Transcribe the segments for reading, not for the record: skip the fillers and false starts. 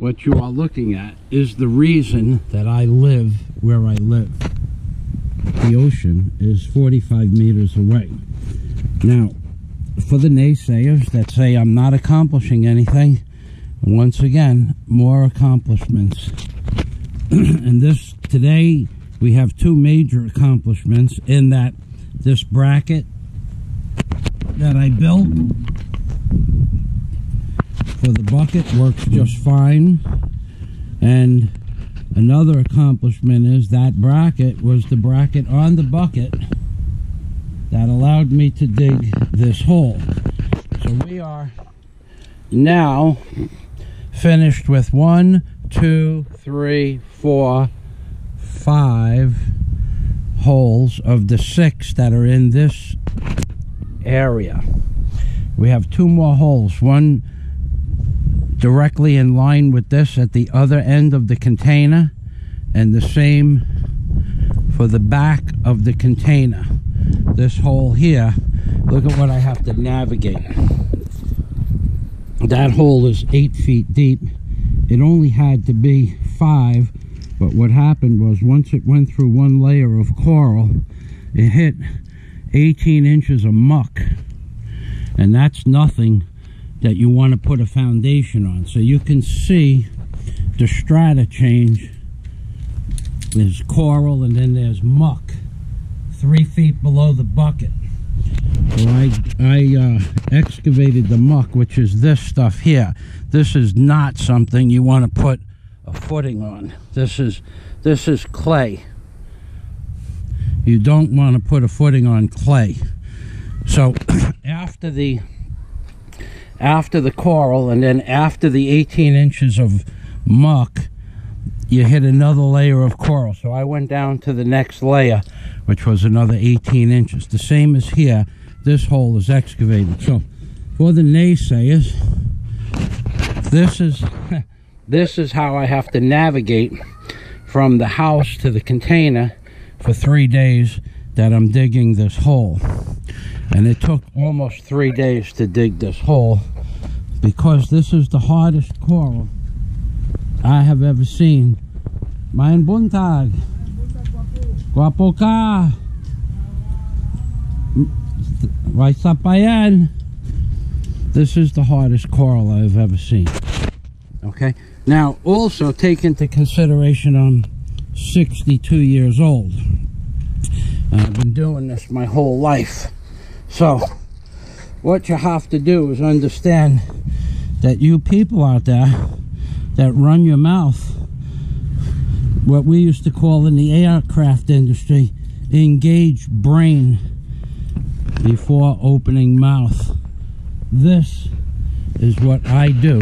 what you are looking at is the reason that I live where I live. The ocean is 45 meters away. Now, for the naysayers that say I'm not accomplishing anything, once again, more accomplishments. And today we have two major accomplishments in that this bracket that I built for the bucket works just fine, and another accomplishment is that bracket was the bracket on the bucket that allowed me to dig this hole. So we are now finished with 1, 2, 3, 4, 5 holes of the 6 that are in this area. We have 2 more holes, one directly in line with this at the other end of the container, and the same for the back of the container. This hole here, look at what I have to navigate. That hole is 8 feet deep. It only had to be 5, but what happened was once it went through one layer of coral, it hit 18 inches of muck, and that's nothing that you want to put a foundation on. So you can see the strata change. There's coral and then there's muck 3 feet below the bucket. So I excavated the muck, which is this stuff here. This is not something you want to put a footing on. This is clay. You don't want to put a footing on clay. So after the coral and then after the 18 inches of muck, you hit another layer of coral. So I went down to the next layer, which was another 18 inches. The same as here, this hole is excavated. So for the naysayers, this is how I have to navigate from the house to the container for 3 days that I'm digging this hole. And it took almost 3 days to dig this hole, because this is the hardest coral I have ever seen. Main buntag. Guapo ka. Waisa pa yan. This is the hardest coral I've ever seen. Okay? Now, also take into consideration I'm 62 years old. I've been doing this my whole life. So, what you have to do is understand that you people out there that run your mouth, what we used to call in the aircraft industry, engage brain before opening mouth. This is what I do.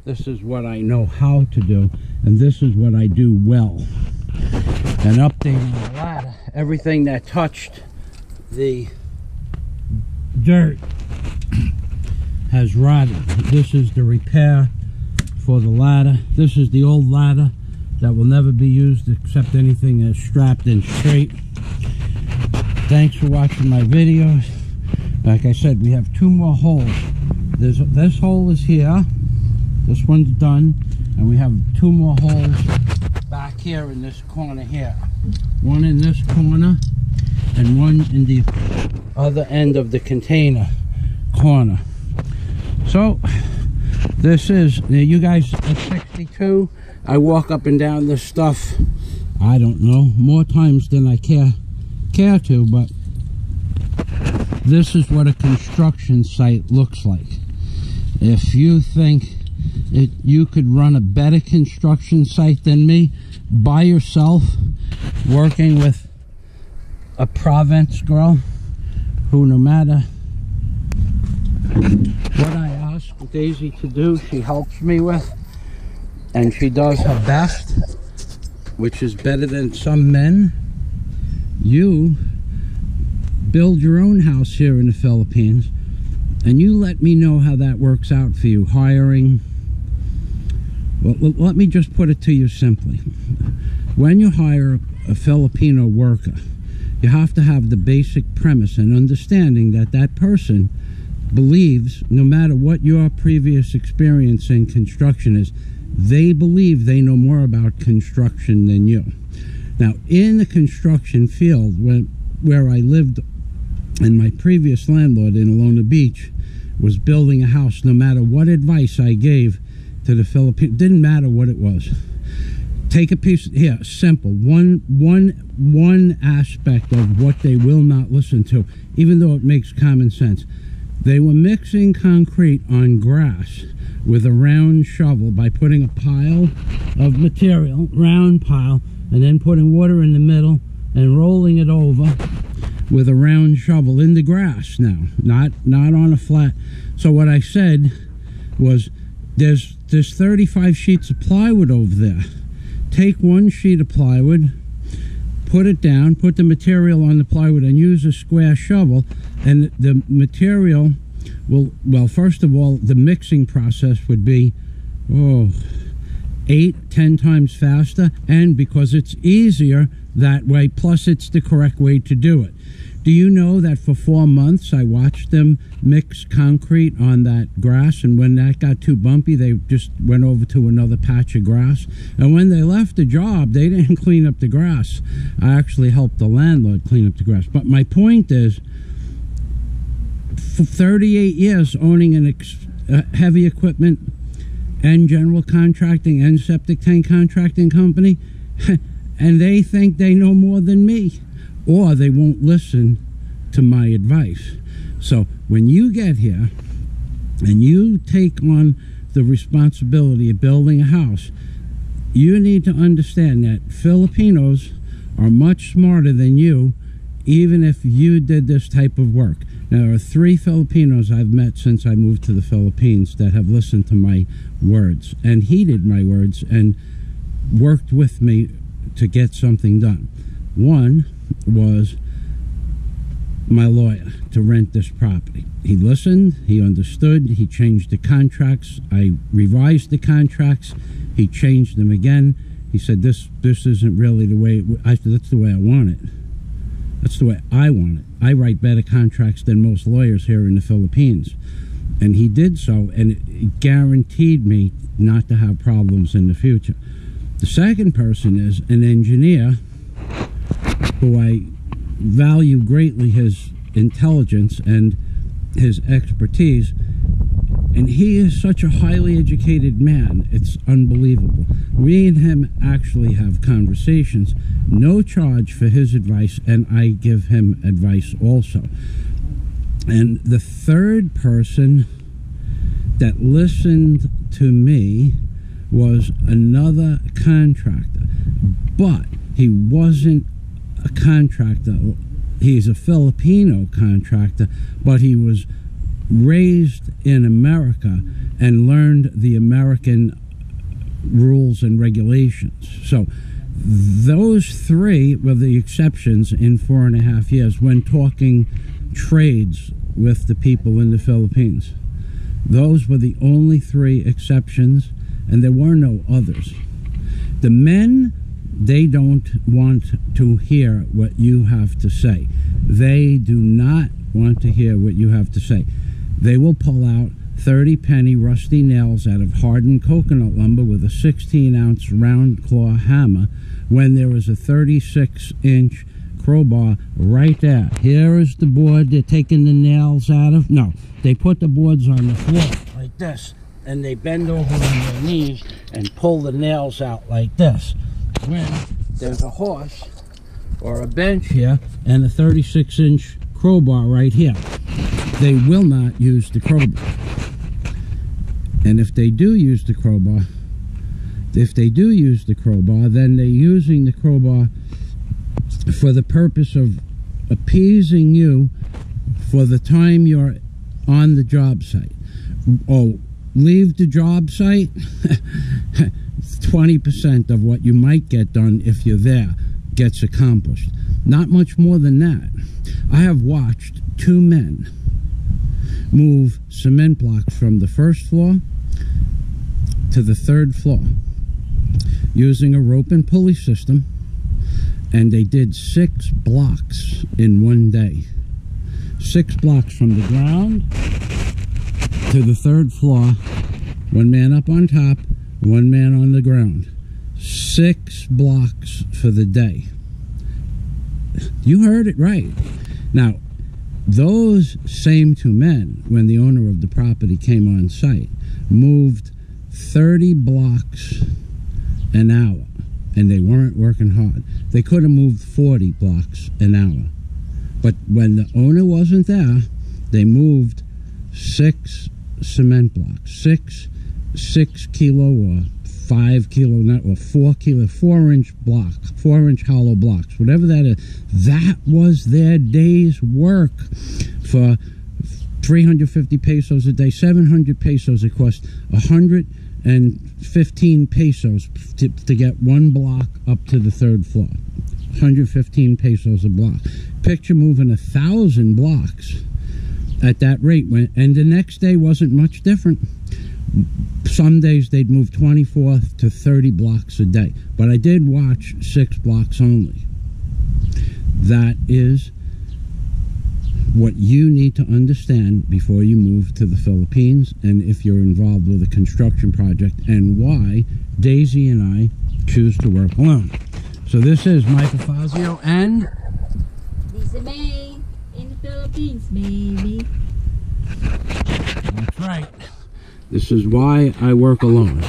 This is what I know how to do, and this is what I do well. And updating the ladder, everything that touched the dirt has rotted. This is the repair for the ladder. This is the old ladder that will never be used except anything is strapped in straight. Thanks for watching my videos. Like I said, we have 2 more holes. This hole is here. This one's done. And we have 2 more holes back here in this corner here. One in this corner and one in the other end of the container corner. So this is, you guys at 62, I walk up and down this stuff, I don't know, more times than I care to, but this is what a construction site looks like. If you think you could run a better construction site than me by yourself, working with a Provence girl who, no matter what I ask Daisy to do, she helps me with, and she does her best, which is better than some men. You build your own house here in the Philippines, and you let me know how that works out for you. Hiring, well, let me just put it to you simply. When you hire a Filipino worker, you have to have the basic premise and understanding that that person believes, no matter what your previous experience in construction is, they believe they know more about construction than you. Now, in the construction field, where I lived, and my previous landlord in Alona Beach was building a house, no matter what advice I gave to the Filipinos, didn't matter what it was. Take a piece here, simple. One aspect of what they will not listen to, even though it makes common sense. They were mixing concrete on grass with a round shovel by putting a pile of material, round pile, and then putting water in the middle and rolling it over with a round shovel in the grass now, not on a flat. So what I said was, there's 35 sheets of plywood over there. Take one sheet of plywood, put it down, put the material on the plywood, and use a square shovel, and the material will, well, first of all, the mixing process would be 8-10 times faster, and because it's easier that way, plus it's the correct way to do it. Do you know that for 4 months I watched them mix concrete on that grass, and when that got too bumpy, they just went over to another patch of grass? And when they left the job, they didn't clean up the grass. I actually helped the landlord clean up the grass. But my point is, for 38 years owning an heavy equipment and general contracting and septic tank contracting company, and they think they know more than me, or they won't listen to my advice. So when you get here and you take on the responsibility of building a house, you need to understand that Filipinos are much smarter than you, even if you did this type of work. Now, there are 3 Filipinos I've met since I moved to the Philippines that have listened to my words and heeded my words and worked with me to get something done. One was my lawyer to rent this property. He listened, he understood, he changed the contracts. I revised the contracts, he changed them again. He said, this isn't really the way I said, that's the way I want it. That's the way I want it. I write better contracts than most lawyers here in the Philippines. And he did so, and it guaranteed me not to have problems in the future. The second person is an engineer who I value greatly, his intelligence and his expertise, and he is such a highly educated man, it's unbelievable. We and him actually have conversations, no charge for his advice, and I give him advice also. And the third person that listened to me was another contractor, but he wasn't a contractor. He's a Filipino contractor, but he was raised in America and learned the American rules and regulations. So those 3 were the exceptions in 4.5 years when talking trades with the people in the Philippines. Those were the only 3 exceptions, and there were no others. The men, they don't want to hear what you have to say. They do not want to hear what you have to say. They will pull out 30-penny rusty nails out of hardened coconut lumber with a 16-ounce round claw hammer when there is a 36-inch crowbar right there. Here is the board they're taking the nails out of. No, they put the boards on the floor like this, and they bend over on their knees and pull the nails out like this. When there's a horse or a bench here and a 36-inch crowbar right here, they will not use the crowbar. And if they do use the crowbar, then they're using the crowbar for the purpose of appeasing you for the time you're on the job site. Oh, leave the job site, 20% of what you might get done if you're there gets accomplished. Not much more than that. I have watched 2 men move cement blocks from the first floor to the 3rd floor using a rope and pulley system, and they did 6 blocks in one day. 6 blocks from the ground to the 3rd floor. One man up on top, one man on the ground, 6 blocks for the day. You heard it right. Now, those same 2 men, when the owner of the property came on site, moved 30 blocks an hour, and they weren't working hard. They could have moved 40 blocks an hour. But when the owner wasn't there, they moved 6 cement blocks, 6 kilo or 5 kilo net or 4 kilo, 4-inch block, 4-inch hollow blocks, whatever that is. That was their day's work for 350 pesos a day, 700 pesos. It cost 115 pesos to get 1 block up to the 3rd floor. 115 pesos a block. Picture moving 1,000 blocks at that rate, and the next day wasn't much different. Some days they'd move 24 to 30 blocks a day, but I did watch 6 blocks only. That is what you need to understand before you move to the Philippines, and if you're involved with a construction project, and why Daisy and I choose to work alone. So this is Michael Fazio and Lisa May in the Philippines, baby. That's right. This is why I work alone.